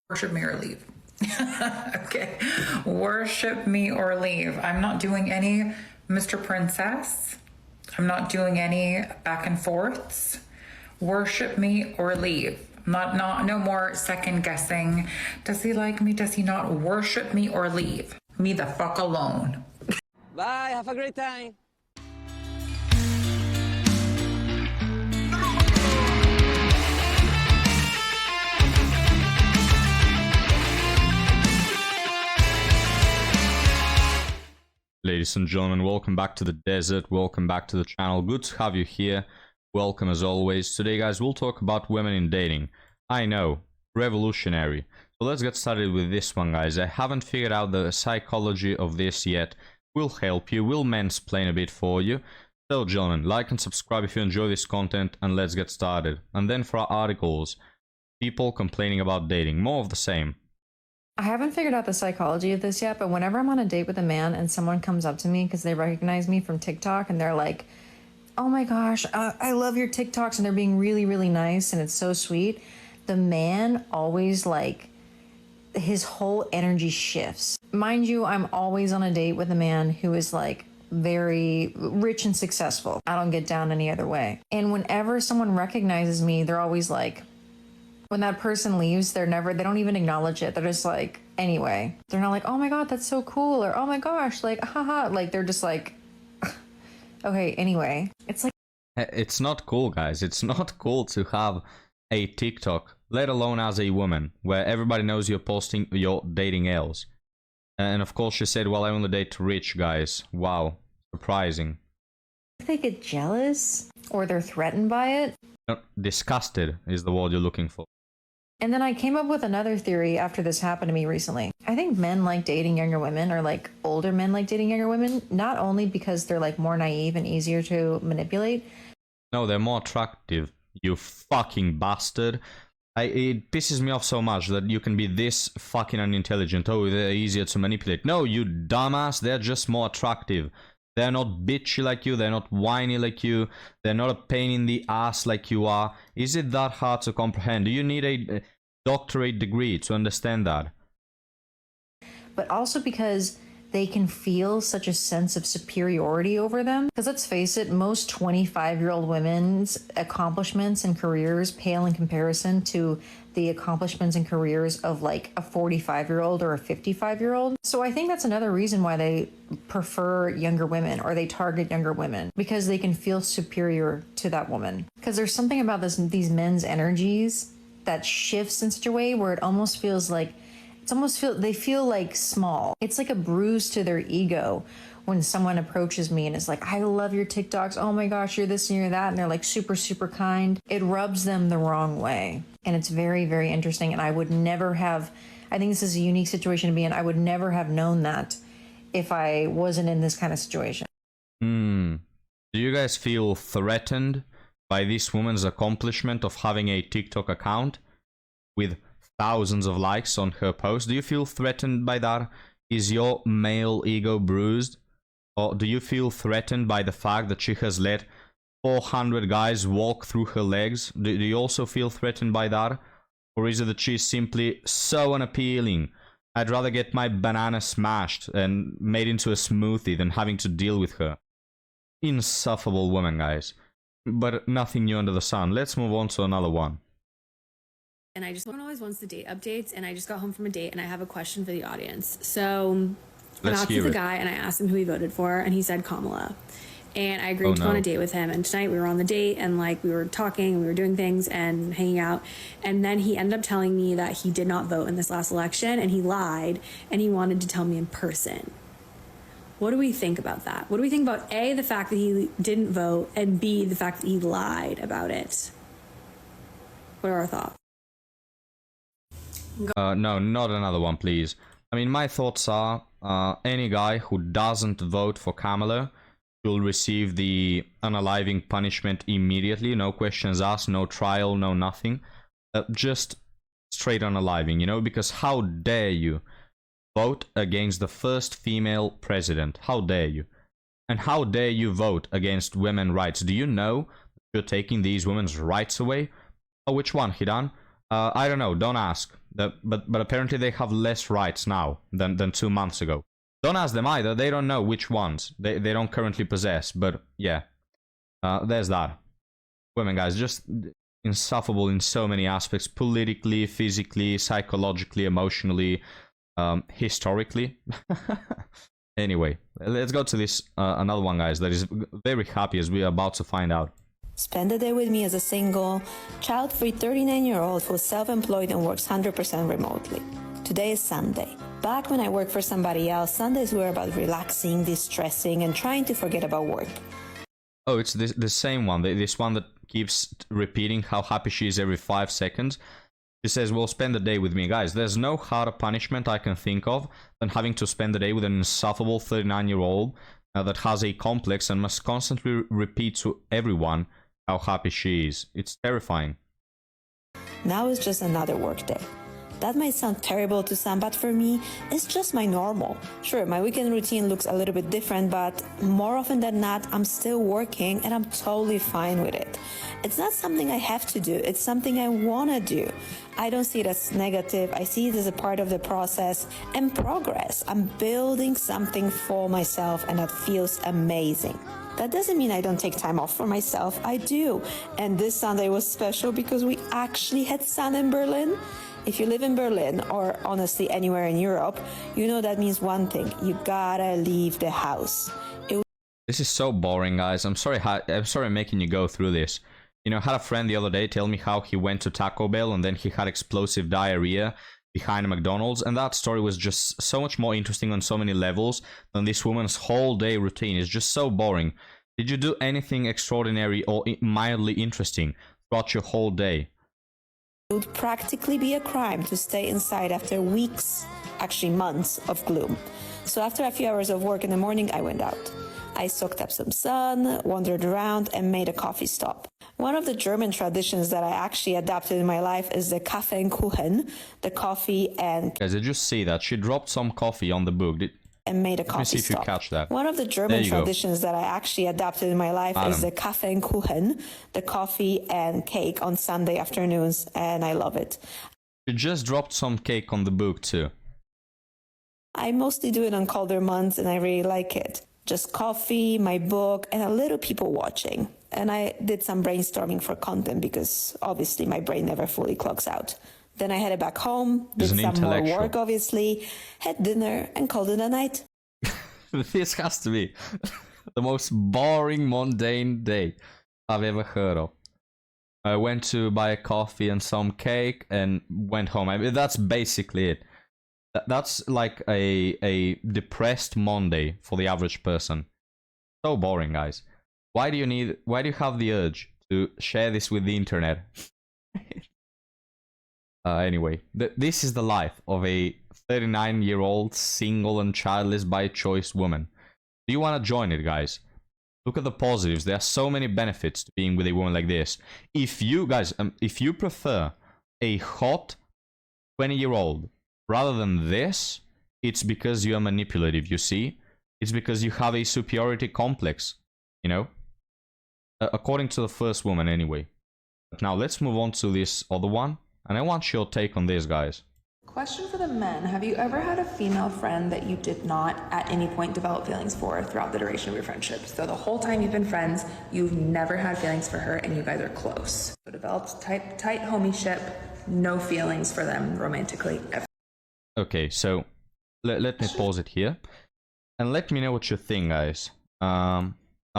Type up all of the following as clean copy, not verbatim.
Worship me or leave. Okay. Worship me or leave. I'm not doing any Mr. Princess. I'm not doing any back and forths. Worship me or leave. No more second guessing. Does he like me? Does he not? Worship me or leave. Me the fuck alone. Bye, have a great time. Ladies and gentlemen, welcome back to the desert, welcome back to the channel, good to have you here, welcome as always. Today guys, we'll talk about women in dating. I know, revolutionary. So let's get started with this one guys. I haven't figured out the psychology of this yet. We'll help you, we'll mansplain a bit for you. So gentlemen, like and subscribe if you enjoy this content and let's get started. And then for our articles, people complaining about dating, more of the same. I haven't figured out the psychology of this yet, but whenever I'm on a date with a man and someone comes up to me because they recognize me from TikTok and they're like, oh my gosh, I love your TikToks, and they're being really, really nice and it's so sweet, the man always like, his whole energy shifts. Mind you, I'm always on a date with a man who is like very rich and successful. I don't get down any other way. And whenever someone recognizes me, they're always like, when that person leaves, they don't even acknowledge it. They're just like, anyway. They're not like, oh my God, that's so cool. Or, oh my gosh, like, haha. Like, they're just like, okay, anyway. It's like, It's not cool, guys. It's not cool to have a TikTok, let alone as a woman, where everybody knows you're posting your dating ales. And of course, she said, well, I only date rich guys. Wow. Surprising. they get jealous or they're threatened by it. Disgusted is the word you're looking for. And then I came up with another theory after this happened to me recently. I think men like dating younger women, or like older men like dating younger women, not only because they're like more naive and easier to manipulate. No, they're more attractive. You fucking bastard. It pisses me off so much that you can be this fucking unintelligent. Oh, they're easier to manipulate. No, you dumbass, they're just more attractive. They're not bitchy like you, they're not whiny like you, they're not a pain in the ass like you are. Is it that hard to comprehend? Do you need a doctorate degree to understand that? But also because they can feel such a sense of superiority over them. Because let's face it, most 25-year-old women's accomplishments and careers pale in comparison to the accomplishments and careers of like a 45-year-old or a 55-year-old. So I think that's another reason why they prefer younger women, or they target younger women, because they can feel superior to that woman. Because there's something about these men's energies that shifts in such a way where it almost feels like they feel like small. It's like a bruise to their ego when someone approaches me and is like, I love your TikToks. Oh my gosh, you're this and you're that. And they're like super, super kind. It rubs them the wrong way. And it's very, very interesting. And I would never have, I think this is a unique situation to be in. I would never have known that if I wasn't in this kind of situation. Do you guys feel threatened by this woman's accomplishment of having a TikTok account with thousands of likes on her post? Do you feel threatened by that? Is your male ego bruised? Or do you feel threatened by the fact that she has let 400 guys walk through her legs? Do you also feel threatened by that? Or is it that she's simply so unappealing? I'd rather get my banana smashed and made into a smoothie than having to deal with her. Insufferable woman, guys. But nothing new under the sun. Let's move on to another one. And I just always wants the date updates, and I just got home from a date and I have a question for the audience. So I talked to the guy and I asked him who he voted for, and he said Kamala. And I agreed to go on a date with him, and tonight we were on the date and like we were talking, we were doing things and hanging out, and then he ended up telling me that he did not vote in this last election and he lied and he wanted to tell me in person. What do we think about that? What do we think about A, the fact that he didn't vote, and B, the fact that he lied about it? What are our thoughts? No, not another one, please. I mean, my thoughts are, any guy who doesn't vote for Kamala will receive the unaliving punishment immediately. No questions asked, no trial, no nothing. Just straight unaliving, you know? Because how dare you vote against the first female president? How dare you? And how dare you vote against women's rights? Do you know you're taking these women's rights away? Oh, which one, Hidan? I don't know, don't ask. But apparently they have less rights now than 2 months ago. Don't ask them either, they don't know which ones they don't currently possess, but yeah. There's that. Women, guys, just insufferable in so many aspects, politically, physically, psychologically, emotionally, historically. Anyway, let's go to this another one, guys, that is very happy, as we are about to find out. Spend a day with me as a single, child-free 39-year-old who's self-employed and works 100% remotely. Today is Sunday. Back when I worked for somebody else, Sundays were about relaxing, distressing, and trying to forget about work. Oh, it's the same one, this one that keeps repeating how happy she is every 5 seconds. She says, well, spend the day with me. Guys, there's no harder punishment I can think of than having to spend the day with an insufferable 39-year-old that has a complex and must constantly repeat to everyone how happy she is. It's terrifying. Now is just another work day. That might sound terrible to some, but for me, it's just my normal. Sure, my weekend routine looks a little bit different, but more often than not, I'm still working and I'm totally fine with it. It's not something I have to do, it's something I want to do. I don't see it as negative, I see it as a part of the process and progress. I'm building something for myself and that feels amazing. That doesn't mean I don't take time off for myself, I do. And this Sunday was special because we actually had sun in Berlin. If you live in Berlin, or honestly anywhere in Europe, you know that means one thing: you gotta leave the house. This is so boring, guys. I'm sorry making you go through this. You know, I had a friend the other day tell me how he went to Taco Bell and then he had explosive diarrhea behind a McDonald's, and that story was just so much more interesting on so many levels than this woman's whole day routine. It's just so boring. Did you do anything extraordinary or mildly interesting throughout your whole day? It would practically be a crime to stay inside after weeks, actually months, of gloom. So after a few hours of work in the morning, I went out. I soaked up some sun, wandered around, and made a coffee stop. One of the German traditions that I actually adapted in my life is the Kaffee and Kuchen, the coffee and... Guys, did you see that? She dropped some coffee on the book. And made a coffee Let me see if you stop. catch that. One of the German traditions that I actually adapted in my life is the Kaffee and Kuchen, the coffee and cake on Sunday afternoons, and I love it. You just dropped some cake on the book too. I mostly do it on colder months and I really like it. Just coffee, my book, and a little people watching. And I did some brainstorming for content because obviously my brain never fully clocks out. Then I headed back home, did some more work obviously, had dinner and called it a night. This has to be the most boring, mundane day I've ever heard of. I went to buy a coffee and some cake and went home. I mean, that's basically it. That's like a depressed Monday for the average person. So boring, guys. Why do you have the urge to share this with the internet? Anyway, this is the life of a 39-year-old single and childless by choice woman. Do you want to join it, guys? Look at the positives. There are so many benefits to being with a woman like this. If you guys, if you prefer a hot 20-year-old rather than this, it's because you are manipulative, you see? It's because you have a superiority complex, you know? According to the first woman, anyway. Now, let's move on to this other one. And I want your take on this, guys. Question for the men. Have you ever had a female friend that you did not at any point develop feelings for throughout the duration of your friendship? So the whole time you've been friends, you've never had feelings for her and you guys are close. So developed tight homieship, no feelings for them romantically ever. Okay, so let me pause it here. And let me know what you think, guys. Now,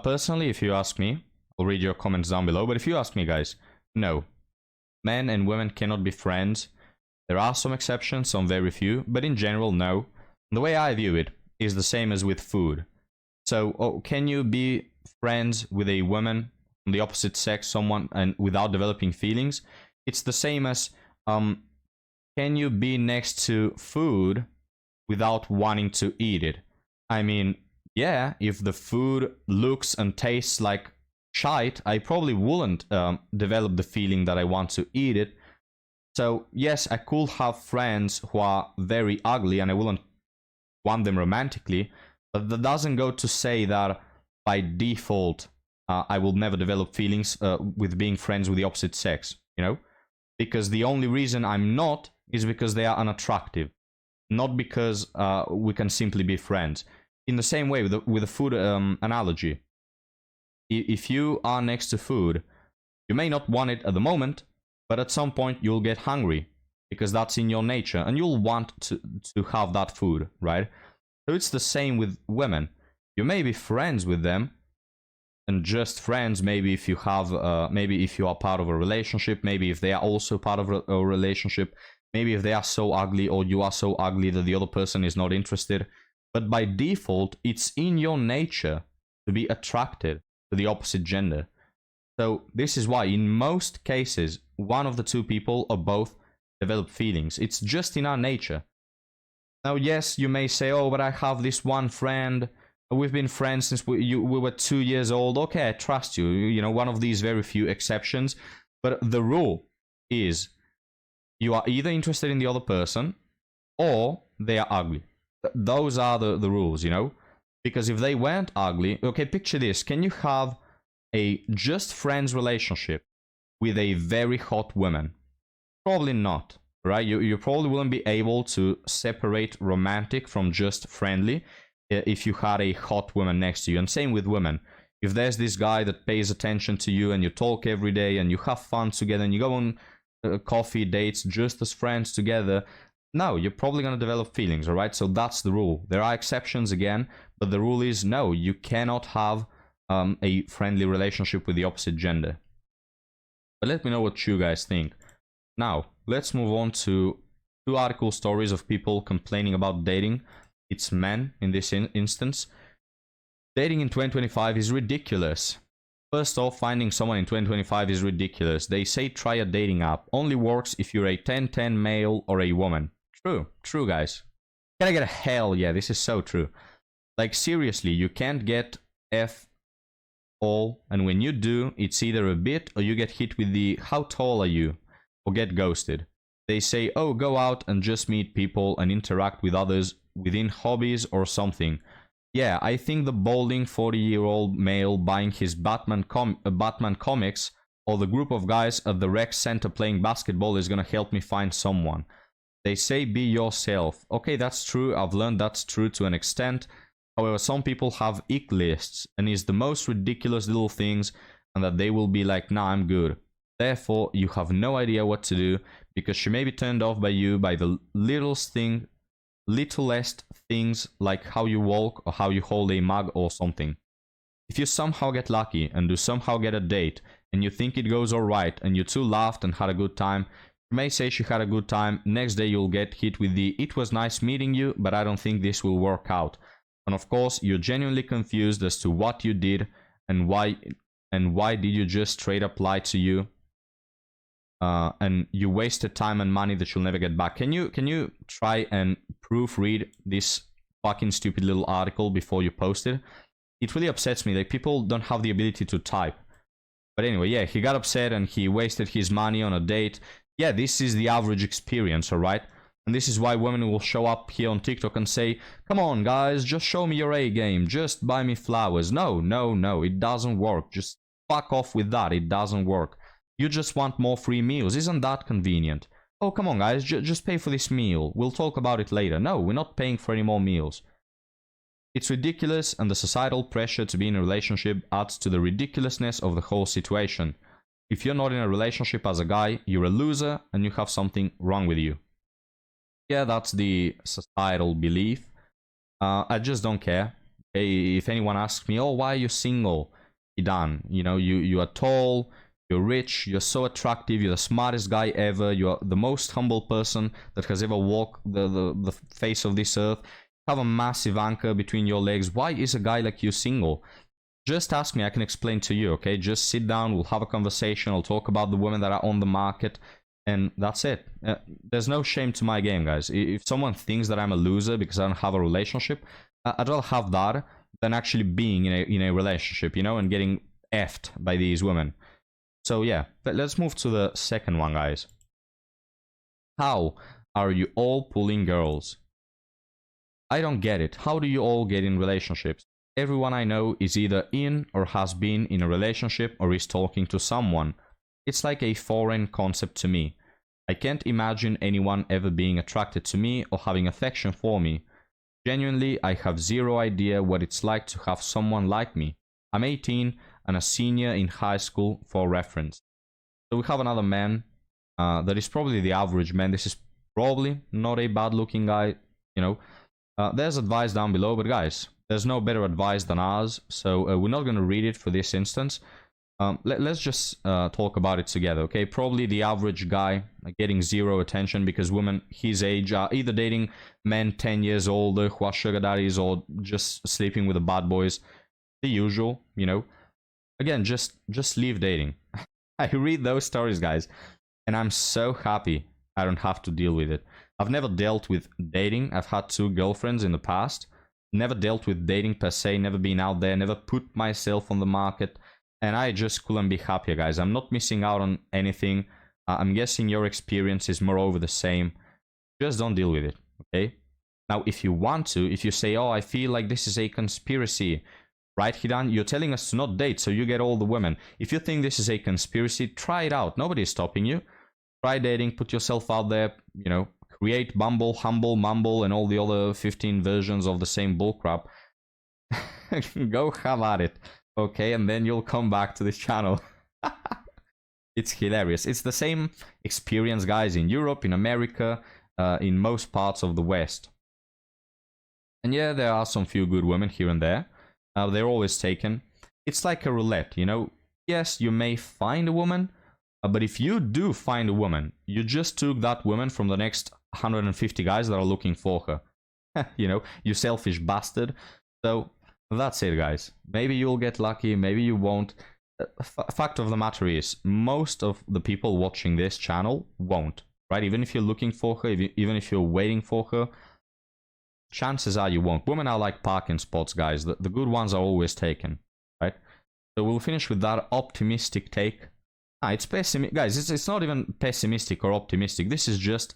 personally, if you ask me, I'll read your comments down below. But if you ask me, guys, no. Men and women cannot be friends. There are some exceptions, some very few, but in general, no. The way I view it is the same as with food. So, can you be friends with a woman from the opposite sex, someone, and without developing feelings? It's the same as, can you be next to food without wanting to eat it? I mean, yeah, if the food looks and tastes like shite, I probably wouldn't develop the feeling that I want to eat it. So yes, I could have friends who are very ugly and I wouldn't want them romantically, but that doesn't go to say that by default I will never develop feelings with being friends with the opposite sex, you know? because the only reason I'm not is because they are unattractive, not because we can simply be friends. In the same way with the food analogy, if you are next to food, you may not want it at the moment, but at some point you'll get hungry because that's in your nature and you'll want to have that food, right? So it's the same with women. You may be friends with them, and just friends, maybe if you have maybe if you are part of a relationship, maybe if they are also part of a relationship, maybe if they are so ugly or you are so ugly that the other person is not interested. But by default, it's in your nature to be attracted to the opposite gender. So this is why in most cases one of the two people or both develop feelings. It's just in our nature. Now yes, you may say, oh, but I have this one friend, we've been friends since we were 2 years old. Okay, I trust you, you know, one of these very few exceptions. But the rule is you are either interested in the other person or they are ugly. Those are the rules, you know. Because if they weren't ugly, okay, picture this. Can you have a just friends relationship with a very hot woman? Probably not, right? You probably wouldn't be able to separate romantic from just friendly if you had a hot woman next to you. And same with women. If there's this guy that pays attention to you and you talk every day and you have fun together and you go on coffee dates just as friends together, no, you're probably going to develop feelings, all right? So that's the rule. There are exceptions again, but the rule is no, you cannot have a friendly relationship with the opposite gender. But let me know what you guys think. Now, let's move on to 2 article stories of people complaining about dating. It's men in this instance. Dating in 2025 is ridiculous. First off, finding someone in 2025 is ridiculous. They say try a dating app. Only works if you're a 10-10 male or a woman. True guys. Can I get a hell yeah? This is so true. Like seriously, you can't get F all, and when you do, it's either a bit or you get hit with the how tall are you, or get ghosted. They say, oh, go out and just meet people and interact with others within hobbies or something. Yeah, I think the balding 40-year-old male buying his Batman comics or the group of guys at the rec center playing basketball is gonna help me find someone. They say be yourself. Okay, that's true. I've learned that's true to an extent. However, some people have ick lists and it's the most ridiculous little things and that they will be like, nah, I'm good. Therefore, you have no idea what to do because she may be turned off by you by the littlest things like how you walk or how you hold a mug or something. If you somehow get lucky and do somehow get a date and you think it goes alright and you two laughed and had a good time, you may say she had a good time. Next day you'll get hit with the it was nice meeting you, but I don't think this will work out. And of course, you're genuinely confused as to what you did and why did you just straight up lie to you. And you wasted time and money that you'll never get back. Can you try and proofread this fucking stupid little article before you post it? It really upsets me. Like, people don't have the ability to type. But anyway, yeah, he got upset and he wasted his money on a date. Yeah, this is the average experience, alright? And this is why women will show up here on TikTok and say, come on guys, just show me your A game, just buy me flowers. No, it doesn't work. Just fuck off with that, it doesn't work. You just want more free meals, isn't that convenient? Oh, come on guys, just pay for this meal, we'll talk about it later. No, we're not paying for any more meals. It's ridiculous, and the societal pressure to be in a relationship adds to the ridiculousness of the whole situation. If you're not in a relationship as a guy, you're a loser and you have something wrong with you. Yeah, that's the societal belief. I just don't care. Okay, if anyone asks me, oh, why are you single? Done. You know, you are tall, you're rich, you're so attractive, you're the smartest guy ever, you're the most humble person that has ever walked the face of this earth. You have a massive anchor between your legs. Why is a guy like you single? Just ask me, I can explain to you, okay? Just sit down, we'll have a conversation, I'll talk about the women that are on the market, and that's it. There's no shame to my game, guys. If someone thinks that I'm a loser because I don't have a relationship, I'd rather have that than actually being in a relationship, you know, and getting effed by these women. So yeah, but let's move to the second one, guys. How are you all pulling girls? I don't get it. How do you all get in relationships? Everyone I know is either in or has been in a relationship or is talking to someone. It's like a foreign concept to me. I can't imagine anyone ever being attracted to me or having affection for me. Genuinely, I have zero idea what it's like to have someone like me. I'm 18 and a senior in high school for reference. So we have another man that is probably the average man. This is probably not a bad looking guy, you know. There's advice down below, but guys, there's no better advice than ours, so we're not going to read it for this instance. Let's just talk about it together, okay? Probably the average guy getting zero attention because women his age are either dating men 10 years older who are sugar daddies or just sleeping with the bad boys. The usual, you know. Again, just leave dating. I read those stories, guys, and I'm so happy I don't have to deal with it. I've never dealt with dating. I've had 2 girlfriends in the past. Never dealt with dating per se, never been out there, never put myself on the market. And I just couldn't be happier, guys. I'm not missing out on anything. I'm guessing your experience is moreover the same. Just don't deal with it, okay? Now, if you want to, if you say, oh, I feel like this is a conspiracy, right, Hidan? You're telling us to not date, so you get all the women. If you think this is a conspiracy, try it out. Nobody's stopping you. Try dating, put yourself out there, you know, create Bumble, Humble, Mumble, and all the other 15 versions of the same bullcrap. Go have at it, okay? And then you'll come back to this channel. It's hilarious. It's the same experience, guys, in Europe, in America, in most parts of the West. And yeah, there are some few good women here and there. They're always taken. It's like a roulette, you know? Yes, you may find a woman, but if you do find a woman, you just took that woman from the next 150 guys that are looking for her. You know, you selfish bastard. So that's it, guys. Maybe you'll get lucky, maybe you won't. Fact of the matter is, most of the people watching this channel won't, right? Even if you're looking for her, even if you're waiting for her, chances are you won't. Women are like parking spots, guys. The good ones are always taken, right? So we'll finish with that optimistic take. It's pessimistic, guys. It's not even pessimistic or optimistic. This is just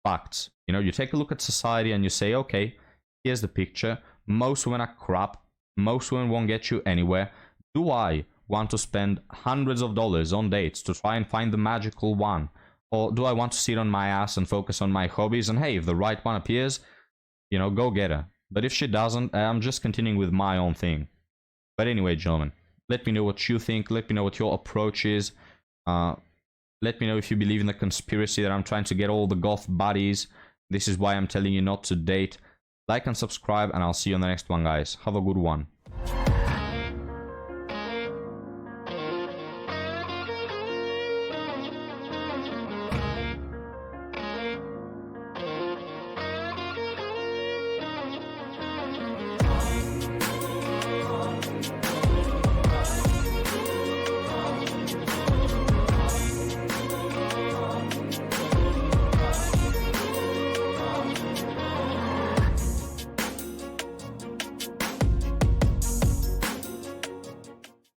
facts. You know, you take a look at society and you say, okay, here's the picture. Most women are crap. Most women won't get you anywhere. Do I want to spend hundreds of dollars on dates to try and find the magical one? Or do I want to sit on my ass and focus on my hobbies? And hey, if the right one appears, you know, go get her. But if she doesn't, I'm just continuing with my own thing. But anyway, gentlemen, let me know what you think. Let me know what your approach is. Let me know if you believe in the conspiracy that I'm trying to get all the goth buddies. This is why I'm telling you not to date. Like and subscribe, and I'll see you on the next one, guys. Have a good one.